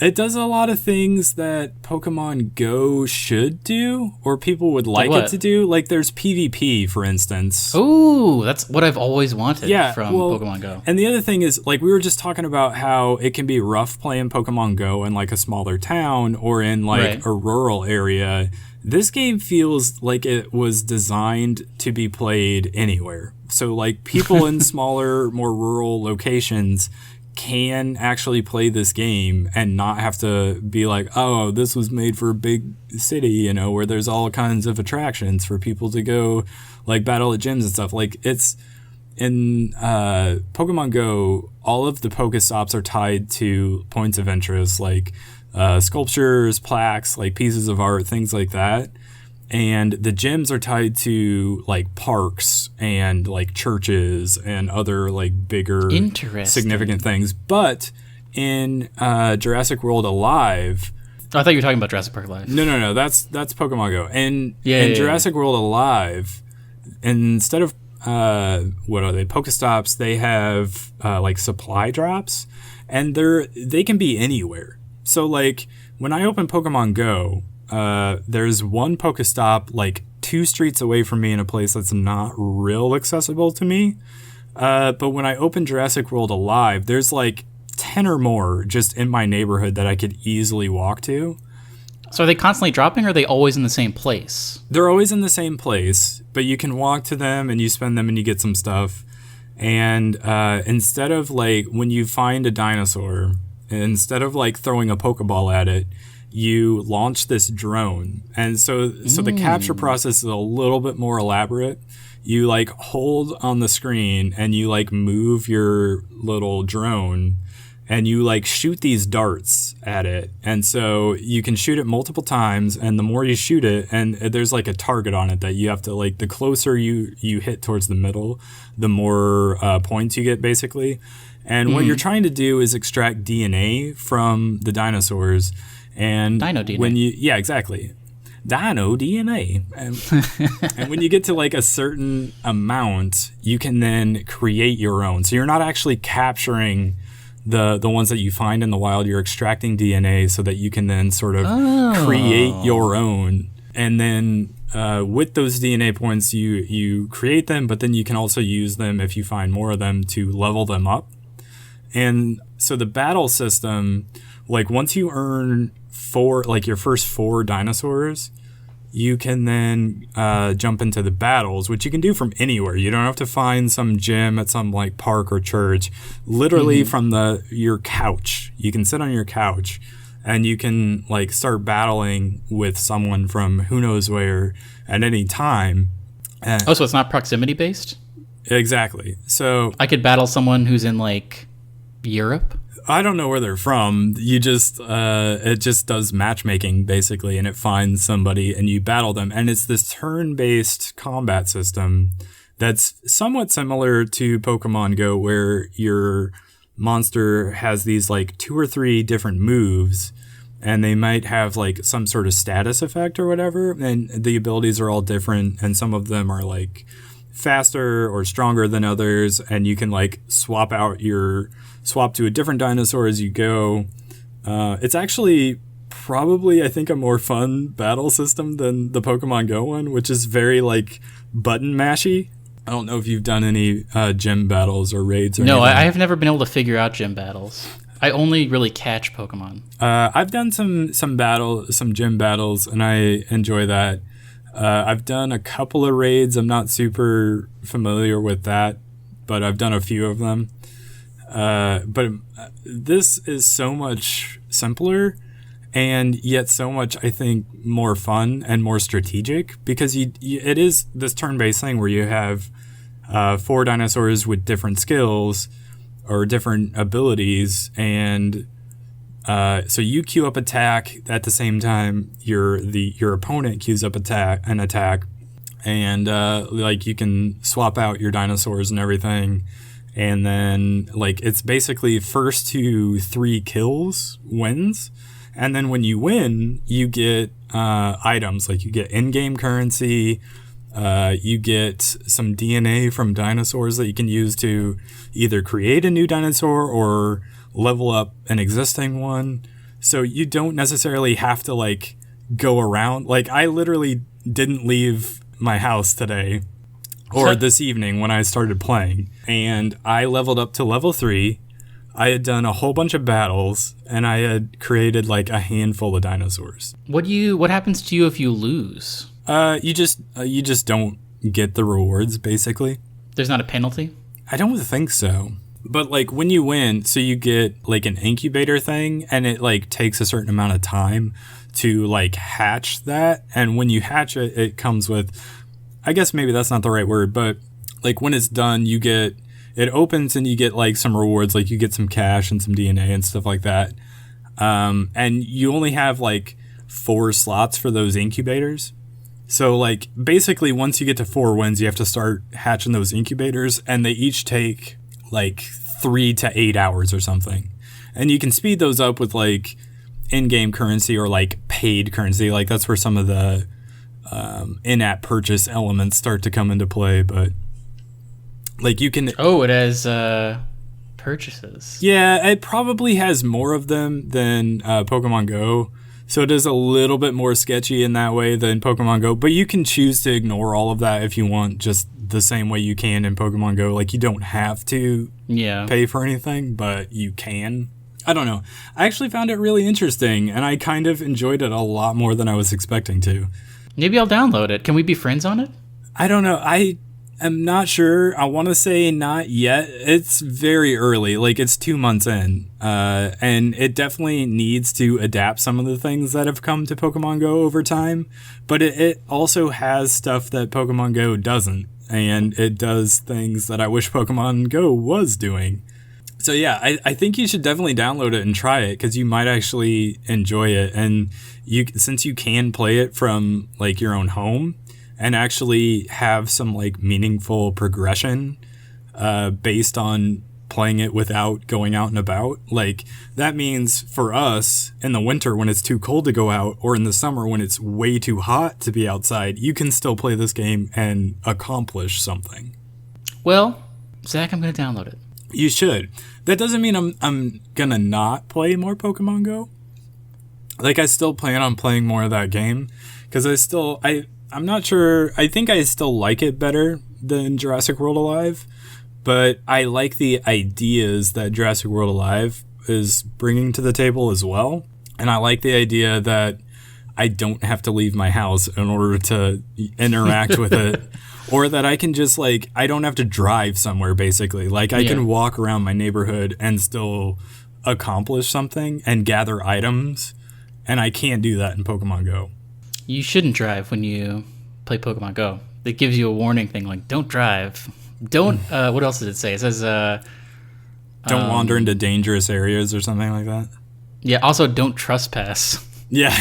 It does a lot of things that Pokemon Go should do, or people would like it to do. Like there's PvP, for instance. Ooh, that's what I've always wanted from Pokemon Go. And the other thing is, like, we were just talking about how it can be rough playing Pokemon Go in like a smaller town or in like a rural area. This game feels like it was designed to be played anywhere. So like people in smaller, more rural locations can actually play this game and not have to be like, oh, this was made for a big city, you know, where there's all kinds of attractions for people to go like battle at gyms and stuff. Like it's in Pokemon Go, all of the Pokestops are tied to points of interest, like sculptures, plaques, like pieces of art, things like that. And the gyms are tied to like parks and like churches and other like bigger significant things. But in Jurassic World Alive, I thought you were talking about Jurassic Park Alive. No, that's Pokemon Go. And in Jurassic World Alive, instead of what are they, Pokestops, they have like supply drops, and they can be anywhere. So like when I open Pokemon Go, there's one Pokestop like 2 streets away from me in a place that's not real accessible to me. But when I open Jurassic World Alive, there's like 10 or more just in my neighborhood that I could easily walk to. So are they constantly dropping, or are they always in the same place? They're always in the same place, but you can walk to them and you spend them and you get some stuff. And instead of like when you find a dinosaur, instead of like throwing a Pokeball at it, you launch this drone. And so the capture process is a little bit more elaborate. You like hold on the screen and you like move your little drone and you like shoot these darts at it. And so you can shoot it multiple times, and the more you shoot it, and there's like a target on it that you have to like, the closer you hit towards the middle, the more points you get basically. And what you're trying to do is extract DNA from the dinosaurs. And Dino DNA. Yeah, exactly. Dino DNA. And when you get to like a certain amount, you can then create your own. So you're not actually capturing the ones that you find in the wild. You're extracting DNA so that you can then sort of create your own. And then with those DNA points, you create them, but then you can also use them if you find more of them to level them up. And so the battle system, like once you earn your first 4 dinosaurs, you can then jump into the battles, which you can do from anywhere. You don't have to find some gym at some like park or church. Literally from your couch, you can sit on your couch and you can like start battling with someone from who knows where at any time. So it's not proximity based? Exactly. So I could battle someone who's in like Europe? I don't know where they're from. You just it just does matchmaking basically, and it finds somebody and you battle them. And it's this turn-based combat system that's somewhat similar to Pokemon Go, where your monster has these like 2 or 3 different moves, and they might have like some sort of status effect or whatever. And the abilities are all different, and some of them are like faster or stronger than others, and you can like swap to a different dinosaur as you go. It's actually probably, I think, a more fun battle system than the Pokemon Go one, which is very like button mashy. I don't know if you've done any gym battles or raids or anything. I have never been able to figure out gym battles. I only really catch Pokemon. I've done some gym battles, and I enjoy that. I've done a couple of raids. I'm not super familiar with that, but I've done a few of them. But this is so much simpler, and yet so much, I think, more fun and more strategic, because it is this turn-based thing where you have 4 dinosaurs with different skills or different abilities, and so you queue up attack at the same time your opponent queues up an attack, and like you can swap out your dinosaurs and everything. And then like it's basically first to 3 kills wins, And then when you win, you get items, like you get in-game currency, you get some DNA from dinosaurs that you can use to either create a new dinosaur or level up an existing one. So you don't necessarily have to like go around. Like I literally didn't leave my house today or this evening when I started playing, and I leveled up to level 3. I had done a whole bunch of battles, and I had created like a handful of dinosaurs. What happens to you if you lose? You just don't get the rewards, basically. There's not a penalty? I don't think so. But like when you win, so you get like an incubator thing, and it like takes a certain amount of time to like hatch that. And when you hatch it, it comes with, I guess maybe that's not the right word, but like when it's done, it opens and you get like some rewards, like you get some cash and some DNA and stuff like that. And you only have like 4 slots for those incubators. So like basically once you get to 4 wins, you have to start hatching those incubators, and they each take like 3 to 8 hours or something. And you can speed those up with like in-game currency or like paid currency. Like that's where some of the in-app purchase elements start to come into play. But like you can... Oh, it has purchases. Yeah, it probably has more of them than Pokemon Go. So it is a little bit more sketchy in that way than Pokemon Go. But you can choose to ignore all of that if you want, just the same way you can in Pokemon Go. Like you don't have to pay for anything, but you can. I don't know. I actually found it really interesting, and I kind of enjoyed it a lot more than I was expecting to. Maybe I'll download it. Can we be friends on it? I don't know. I'm not sure. I want to say not yet. It's very early. Like it's 2 months in. And it definitely needs to adapt some of the things that have come to Pokemon Go over time. But it also has stuff that Pokemon Go doesn't. And it does things that I wish Pokemon Go was doing. So yeah, I think you should definitely download it and try it, because you might actually enjoy it. And since you can play it from like your own home, and actually have some like meaningful progression based on playing it without going out and about. Like that means for us in the winter when it's too cold to go out, or in the summer when it's way too hot to be outside, you can still play this game and accomplish something. Well, Zach, I'm going to download it. You should. That doesn't mean I'm going to not play more Pokemon Go. Like I still plan on playing more of that game, because I'm not sure. I think I still like it better than Jurassic World Alive, but I like the ideas that Jurassic World Alive is bringing to the table as well. And I like the idea that I don't have to leave my house in order to interact with it, or that I can just like, I don't have to drive somewhere basically. Like I can walk around my neighborhood and still accomplish something and gather items. And I can't do that in Pokemon Go. You shouldn't drive when you play Pokemon Go. It gives you a warning thing like, don't drive. Don't, what else does it say? It says, don't wander into dangerous areas or something like that. Yeah, also don't trespass. Yeah.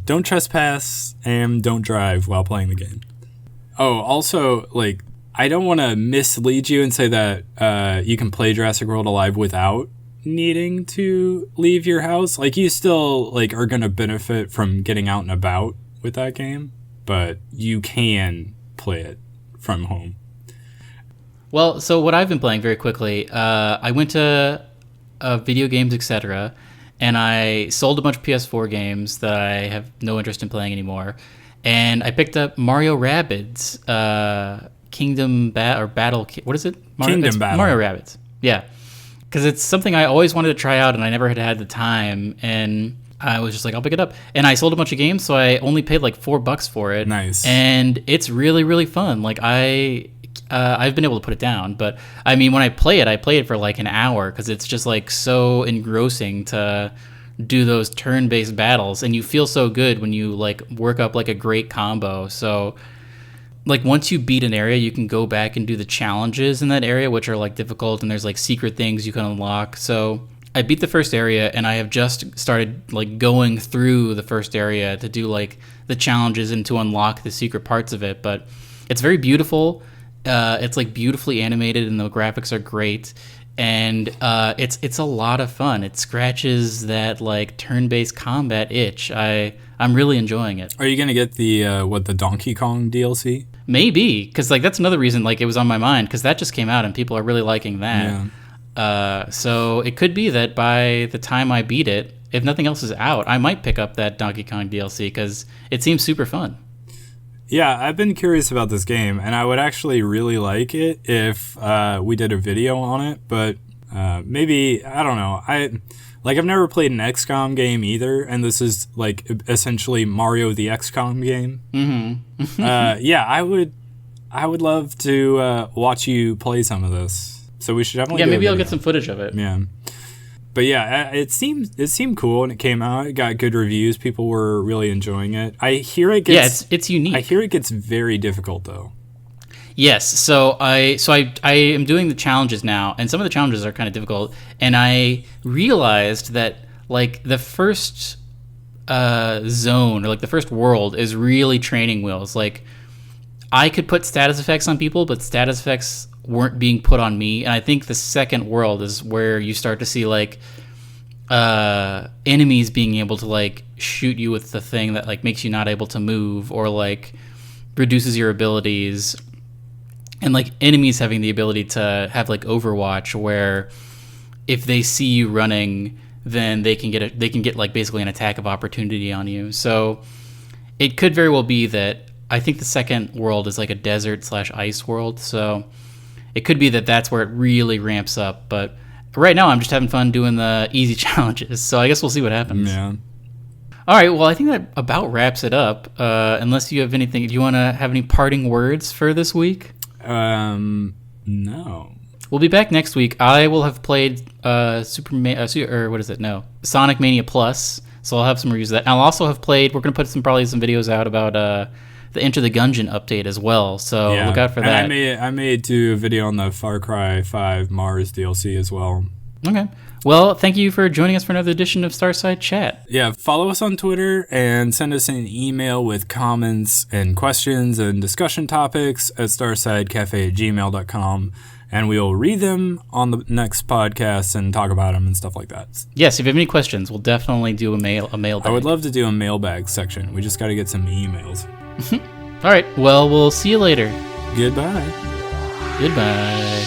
Don't trespass and don't drive while playing the game. Oh, also, like, I don't want to mislead you and say that you can play Jurassic World Alive without needing to leave your house. Like you still like are going to benefit from getting out and about with that game, but you can play it from home. Well, so what I've been playing very quickly, I went to Video Games, etc., and I sold a bunch of PS4 games that I have no interest in playing anymore, and I picked up Mario Rabbids Battle. What is it? Kingdom Battle. Mario Rabbids. Yeah. Because it's something I always wanted to try out, and I never had the time, and I was just like, I'll pick it up. And I sold a bunch of games, so I only paid like $4 for it. Nice. And it's really, really fun. Like I've been able to put it down, but I mean, when I play it for like an hour, because it's just like so engrossing to do those turn-based battles, and you feel so good when you like work up like a great combo. So like once you beat an area, you can go back and do the challenges in that area, which are like difficult, and there's like secret things you can unlock. So I beat the first area, and I have just started like going through the first area to do like the challenges and to unlock the secret parts of it. But it's very beautiful. It's like beautifully animated, and the graphics are great. and it's a lot of fun. It scratches that like turn-based combat itch. I'm really enjoying it. Are you gonna get the Donkey Kong DLC? Maybe, because like that's another reason like it was on my mind, because that just came out and people are really liking that. Yeah. So it could be that by the time I beat it, if nothing else is out, I might pick up that Donkey Kong DLC because it seems super fun. Yeah, I've been curious about this game, and I would actually really like it if we did a video on it, but maybe, I don't know. I've never played an XCOM game either, and this is like essentially Mario the XCOM game. Mm-hmm. Yeah, I would love to watch you play some of this. So we should definitely. Yeah, maybe I'll get some footage of it. Yeah. But yeah, it seemed cool when it came out. It got good reviews. People were really enjoying it. I hear it gets it's unique. I hear it gets very difficult though. Yes, so I am doing the challenges now, and some of the challenges are kind of difficult. And I realized that like the first zone or like the first world is really training wheels. Like I could put status effects on people, but status effects weren't being put on me. And I think the second world is where you start to see like enemies being able to like shoot you with the thing that like makes you not able to move or like reduces your abilities, and like enemies having the ability to have like Overwatch, where if they see you running, then they can get like basically an attack of opportunity on you. So it could very well be that I think the second world is like a desert/ice world. So it could be that that's where it really ramps up. But right now I'm just having fun doing the easy challenges. So I guess we'll see what happens. Yeah. All right. Well, I think that about wraps it up. Unless you have anything, do you want to have any parting words for this week? No. We'll be back next week. I will have played Sonic Mania Plus, so I'll have some reviews of that. And I'll also have played. We're gonna put probably some videos out about the Enter the Gungeon update as well. So look out for that. And I may do a video on the Far Cry 5 Mars DLC as well. Okay. Well, thank you for joining us for another edition of Starside Chat. Yeah, follow us on Twitter and send us an email with comments and questions and discussion topics at starsidecafe@gmail.com, and we'll read them on the next podcast and talk about them and stuff like that. Yes, if you have any questions, we'll definitely do a mailbag. I would love to do a mailbag section. We just got to get some emails. All right. Well, we'll see you later. Goodbye. Goodbye.